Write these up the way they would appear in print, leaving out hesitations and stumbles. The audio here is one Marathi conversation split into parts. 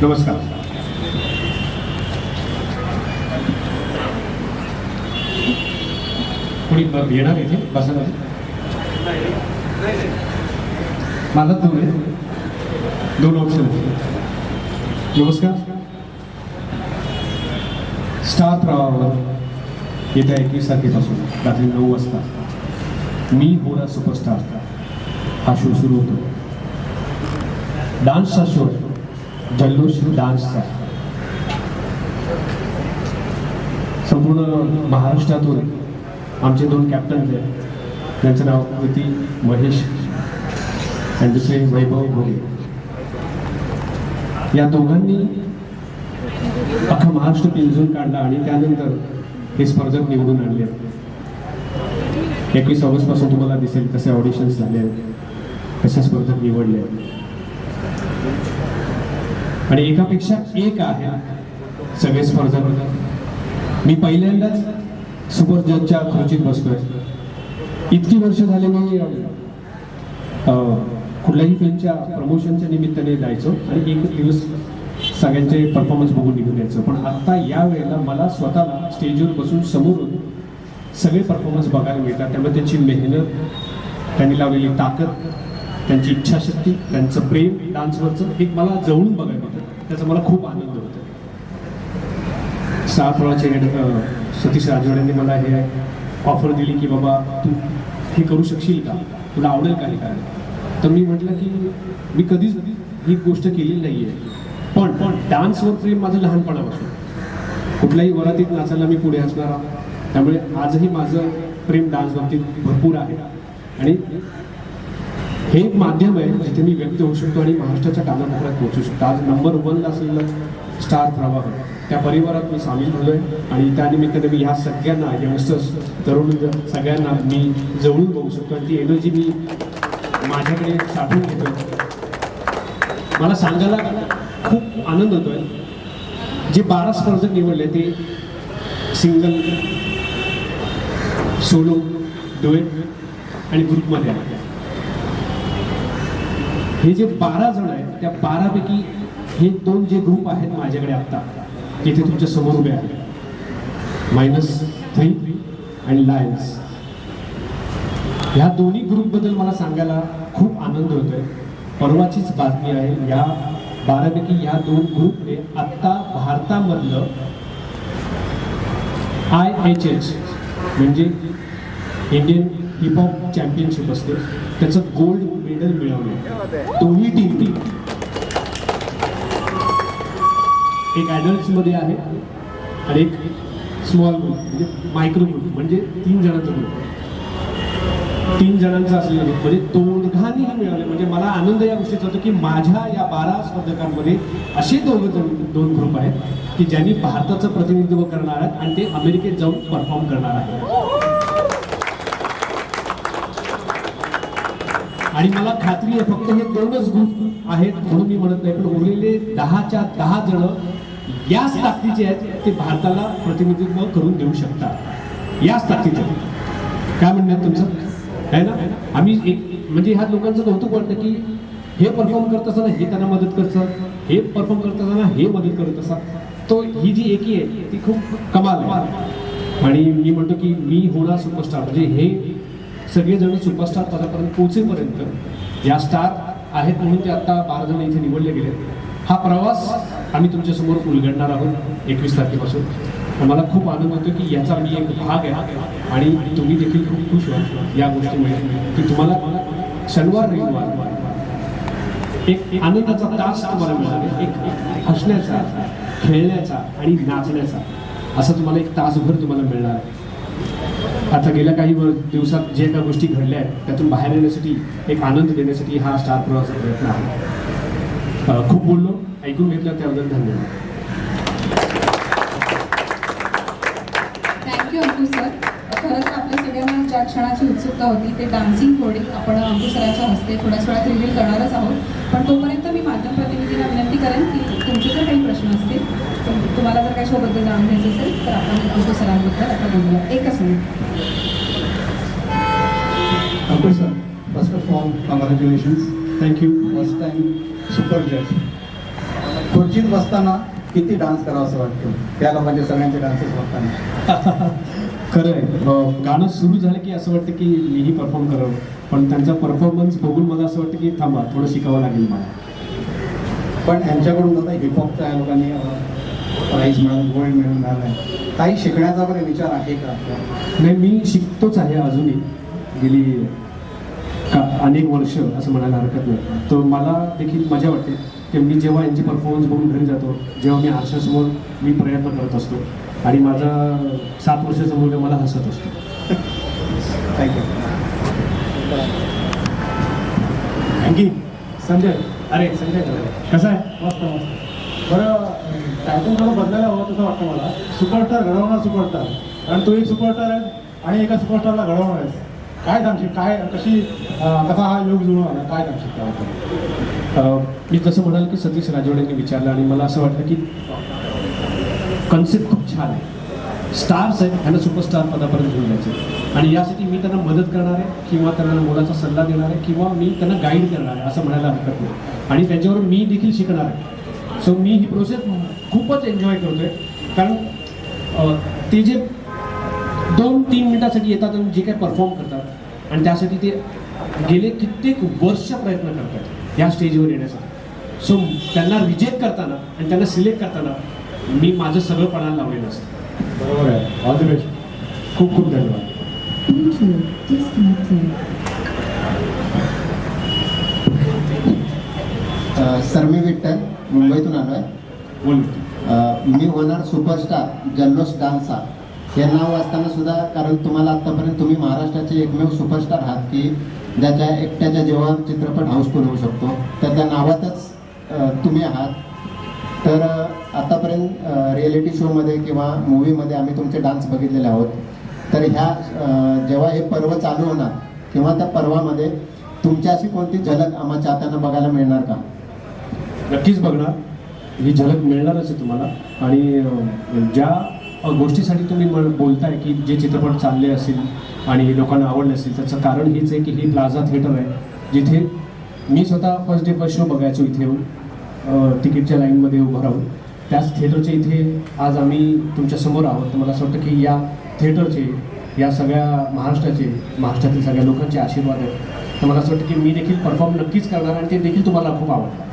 नमस्कार. कोणी येणार इथे बसायला? मला दोन ऑप्शन. नमस्कार. स्टार प्रवाहावर येत्या 21 तारखेपासून रात्री 9 वाजता मी होणार सुपरस्टार हा शो सुरू होतो. डान्सचा शो, जल्लोष डान्सचा. संपूर्ण महाराष्ट्रातून आमचे 2 कॅप्टन आहेत, त्यांचं नाव कृती महेश आणि दुसरे वैभव भोले. या दोघांनी अख्खा महाराष्ट्र पिंजून काढला आणि त्यानंतर हे स्पर्धक निवडून आणले. 21 ऑगस्ट पासून तुम्हाला दिसेल कसे ऑडिशन्स झाले, कसे स्पर्धक निवडले आणि एकापेक्षा एक आहे सगळे स्पर्धक. मी पहिल्यांदाच सुपर जजच्या खुर्चीत बसतोय. इतकी वर्ष झाले मी कुठल्याही फिल्मच्या प्रमोशनच्या निमित्ताने जायचो आणि एक दिवस सगळ्यांचे परफॉर्मन्स बघून निघून यायचं. पण आता या वेळेला मला स्वतःला स्टेजवर बसून समोरून सगळे परफॉर्मन्स बघायला मिळतात. त्यामुळे त्यांची मेहनत, त्यांनी लावलेली ताकद, त्यांची इच्छाशक्ती, त्यांचं प्रेम डान्सवरचं एक मला जवळून बघायला मिळतं. त्याचा मला खूप आनंद होतो. स्टार प्रवाहाचे सतीश राजवाड्यांनी मला हे ऑफर दिली की बाबा तू हे करू शकशील का, तुला आवडेल का हे काय. तर मी म्हटलं की मी कधीच ही गोष्ट केलेली नाही आहे, पण डान्सवर प्रेम माझं लहानपणापासून. कुठल्याही वरातीत नाचायला मी पुढे असणारा, त्यामुळे आजही माझं प्रेम डान्स बाबतीत भरपूर आहे. आणि हे एक माध्यम आहे जिथे मी व्यक्त होऊ शकतो आणि महाराष्ट्राच्या कानाकोपऱ्यात पोहोचू शकतो. आज नंबर 1ला असलेलं स्टार प्रवाह, त्या परिवारात मी सामील झालोय आणि त्यानिमित्ताने मी ह्या सगळ्यांना, यंगस्टर्स, तरुण सगळ्यांना मी जवळून बघू शकतो आणि ती एनर्जी मी माझ्याकडे साठवून घेतो. मला सांगायला खूप आनंद होतोय. जे 12 स्पर्धक निवडले ते सिंगल, सोलो, डुएट आणि ग्रुपमध्ये आहे. हे जे 12 जण आहेत त्या 12 पैकी हे 2 जे ग्रुप आहेत माझ्याकडे आत्ता तिथे तुमच्या समोर उभे आहेत, -3 आणि लायन्स. ह्या दोन्ही ग्रुपबद्दल मला सांगायला खूप आनंद होतोय. परवाचीच बातमी आहे, या 12 पैकी या 2 ग्रुपने आत्ता भारतामधलं IHH म्हणजे इंडियन हिप हॉप चॅम्पियनशिप असते त्याचं गोल्ड मेडल मिळवलं. दोन्ही टीम, एक ॲडल्ट्समध्ये आहे आणि एक स्मॉल ग्रुप म्हणजे मायक्रो ग्रुप, म्हणजे 3 जणांचा ग्रुप. 3 जणांचा असलेला ग्रुप म्हणजे दोघांनीही मिळाले. म्हणजे मला आनंद या गोष्टीचा होतो की माझ्या या 12 स्पर्धकांमध्ये असे 2 ग्रुप आहेत की ज्यांनी भारताचं प्रतिनिधित्व करणार आहेत आणि ते अमेरिकेत जाऊन परफॉर्म करणार आहेत. आणि मला खात्री आहे फक्त हे 2च ग्रुप आहेत म्हणून मी म्हणत नाही, पण उरलेले 10च्या 10 जण याच ताकदीचे आहेत, ते भारताला प्रतिनिधित्व करून देऊ शकतात. याच ताकदीचे. काय म्हणण्यात तुमचं आहे ना. आम्ही एक म्हणजे ह्या लोकांचं कौतुक वाटतं की हे परफॉर्म करत असताना हे त्यांना मदत करतात, हे परफॉर्म करत असताना हे मदत करत असतात. तो ही जी एकी आहे ती खूप कमाल आहे. आणि मी म्हणतो की मी होणार सुपरस्टार, म्हणजे हे सगळेजण सुपरस्टार पदापर्यंत पोहोचेपर्यंत या स्टार आहेत म्हणून ते आता 12 जण इथे निवडले गेले. हा प्रवास आम्ही तुमच्यासमोर उलगडणार आहोत 21 तारखेपासून. मला खूप आनंद होतो की याचा मी एक भाग आहे आणि तुम्ही देखील खूप खुश व्हाल या गोष्टीमुळे की तुम्हाला शनिवार रविवार एक आनंदाचा तास तुम्हाला मिळाला, एक हसण्याचा, खेळण्याचा आणि नाचण्याचा असा तुम्हाला एक तासभर तुम्हाला मिळणार आहे. आता गेल्या काही दिवसात जे काही गोष्टी घडल्या आहेत त्यातून बाहेर येण्यासाठी, एक आनंद देण्यासाठी हा स्टार प्रवाहाचा प्रयत्न आहे. खूप बोललो, ऐकून घेतलं त्याबद्दल धन्यवाद. थँक्यू अंकुश सर. खरंच आपल्या सगळ्यांना ज्या क्षणाची उत्सुकता होती ते डान्सिंग कोडिंग आपण अंकुश सरांच्या हस्ते थोड्याच वेळात रिव्हील करणारच आहोत. पण तोपर्यंत मी माध्यम प्रतिनिधींना विनंती करेन की तुमचे जर काही प्रश्न असतील, तुम्हाला जर काही शोबद्दल जाणून घ्यायचं असेल तर आपण अंकुश सरांबद्दल आता बोलूया. एकच minute. Ankush sir, first of all congratulations. Thank you. First time super जज. खुर्चीत बसताना किती डान्स करावं असं वाटतं त्या लोकांचे सगळ्यांचे डान्सेस बघताना? खरं आहे, गाणं सुरू झालं की असं वाटतं की मीही परफॉर्म करावं, पण त्यांचा परफॉर्मन्स बघून मला असं वाटतं की थांबा, थोडं शिकावं लागेल मला. पण यांच्याकडून आता हिपहॉपच्या या लोकांनी प्राईज मिळून गोल्ड मिळून मिळालं आहे, काही शिकण्याचा वगैरे विचार आहे का? नाही, मी शिकतोच आहे अजूनही, गेली अनेक वर्ष असं म्हणायला हरकत नाही. तर मला देखील मजा वाटते की मी जेव्हा यांची परफॉर्मन्स बघून घरी जातो, जेव्हा मी आरशासमोर मी प्रयत्न करत असतो आणि माझा 7 वर्षाचा मुलगा मला हसत असतो. थँक्यू. आणखी संजय, अरे संजय कसा आहे? मस्त मस्त. बरं, टायटल थोडं बदलायला हवं तसं वाटतं मला. सुपरस्टार घडवणार सुपरस्टार, कारण तू एक सुपरस्टार आहे आणि एका सुपरस्टारला घडवणार आहेस. काय सांगशील, काय कसा हा योग जुळून आला, काय सांगशील त्याबद्दल? मी जसं म्हणाल की सतीश राजवाडेंनी विचारलं आणि मला असं वाटलं की कन्सेप्ट खूप छान आहे. स्टार्स आहेत, त्यांना सुपरस्टार पदापर्यंत घेऊन जायचे आणि यासाठी मी त्यांना मदत करणार आहे किंवा त्यांना मोलाचा सल्ला देणार आहे किंवा मी त्यांना गाईड करणार आहे असं म्हणायला हरकत नाही. आणि त्याच्यावरून मी देखील शिकणार आहे. सो मी ही प्रोसेस खूपच एन्जॉय करतोय, कारण ते जे 2-3 मिनिटासाठी येतात आणि जे काही परफॉर्म करतात आणि त्यासाठी ते गेले कित्येक वर्ष प्रयत्न करतात या स्टेजवर येण्यासाठी. सो त्यांना रिजेक्ट करताना आणि त्यांना सिलेक्ट करताना मी माझं सगळं पणाला लावलेलं असतं. बरोबर आहे. All the best. खूप खूप धन्यवाद. सरमी विठ्ठल, मुंबईतून आलो आहे. बोल. मी होणार सुपरस्टार जल्लोष डान्सा हे नाव असताना सुद्धा, कारण तुम्हाला आत्तापर्यंत तुम्ही महाराष्ट्राचे एकमेव सुपरस्टार आहात की ज्याच्या एकट्याच्या जेव्हा चित्रपट हाऊसफुल होऊ शकतो, तर त्या नावातच तुम्ही आहात. तर आतापर्यंत रिॲलिटी शोमध्ये किंवा मूवीमध्ये आम्ही तुमचे डान्स बघितलेले आहोत. तर ह्या जेव्हा हे पर्व चालू होणार किंवा त्या पर्वामध्ये तुमची अशी कोणती झलक आम्हा चाहत्यांना बघायला मिळणार का? नक्कीच बघणार, ही झलक मिळणारच आहे तुम्हाला. आणि ज्या गोष्टीसाठी तुम्ही बोलताय की जे चित्रपट चालले असेल आणि लोकांना आवडले असेल, त्याचं कारण हेच आहे की ही प्लाझा थिएटर आहे, जिथे मी स्वतः फर्स्ट डे फर्स्ट शो बघायचो इथे येऊन तिकीटच्या लाईनमध्ये उभं राहून. त्याच थिएटरच्या इथे आज आम्ही तुमच्यासमोर आहोत. तर मला असं वाटतं की या थिएटरचे, या सगळ्या महाराष्ट्रातील सगळ्या लोकांचे आशीर्वाद आहेत. तर मला असं वाटतं की मी देखील परफॉर्म नक्कीच करणार आणि ते देखील तुम्हाला खूप आवडतं.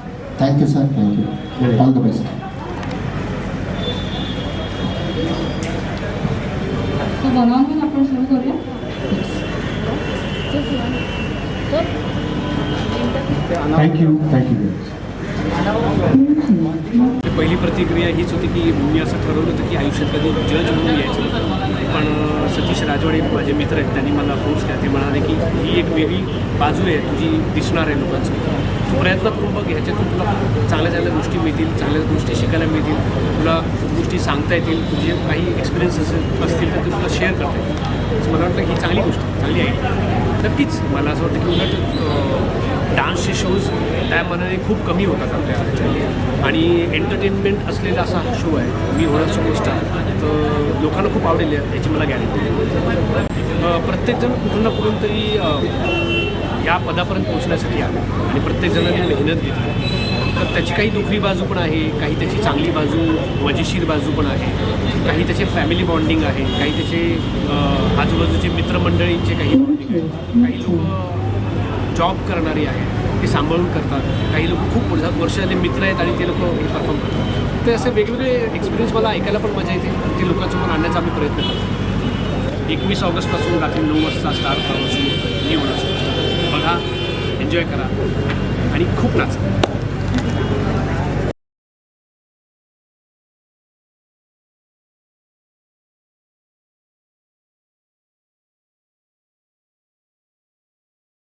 Thank you sir, thank you. All the best. बनवून आपण सुरू करूया. थँक्यू. पहिली प्रतिक्रिया हीच होती की मी असं ठरवलं होतं की आयुष्यात कधी जज म्हणून यायचं, पण सतीश राजवाडे माझे मित्र आहेत, त्यांनी मला फोर्स केला. ते म्हणाले की ही एक वेगळी बाजू आहे तुझी, दिसणार आहे लोकांचं, तू प्रयत्न करून बघ, ह्याच्यातून तुला चांगल्या चांगल्या गोष्टी मिळतील, चांगल्या गोष्टी शिकायला मिळतील, तुला गोष्टी सांगता येतील, तुझे काही एक्सपिरियन्स असतील तर ते तुला शेअर करता येतील. मला वाटतं ही चांगली गोष्ट, चांगली आहे. नक्कीच मला असं वाटतं की उलट डान्सचे शोज त्या मनाने खूप कमी होतात आपल्या ह्याच्यात आणि एंटरटेनमेंट असलेला असा शो आहे मी होणार सुपरस्टार, तर लोकांना खूप आवडेल याची मला गॅरंटी. प्रत्येकजण कुठून ना कुठून तरी या पदापर्यंत पोहोचण्यासाठी आले आणि प्रत्येकजणांनी मेहनत घेतली. तर त्याची काही दुखरी बाजू पण आहे, काही त्याची चांगली बाजू, मजेशीर बाजू पण आहे, काही त्याचे फॅमिली बॉन्डिंग आहे, काही त्याचे आजूबाजूचे मित्रमंडळींचे काही बॉन्डिंग आहे, काही लोक जॉब करणारी आहेत ते सांभाळून करतात, काही लोक खूप वर्ष झाले मित्र आहेत आणि ते लोक हे परफॉर्म करतात. ते असे वेगवेगळे एक्सपिरियन्स मला ऐकायला पण मजा येते, ते लोकांसमोर आणण्याचा आम्ही प्रयत्न करतो. 21 ऑगस्टपासून रात्री 9 वाजता स्टार प्रवास सुरू होतं. मी होणार बघा, एन्जॉय करा आणि खूप नाचा.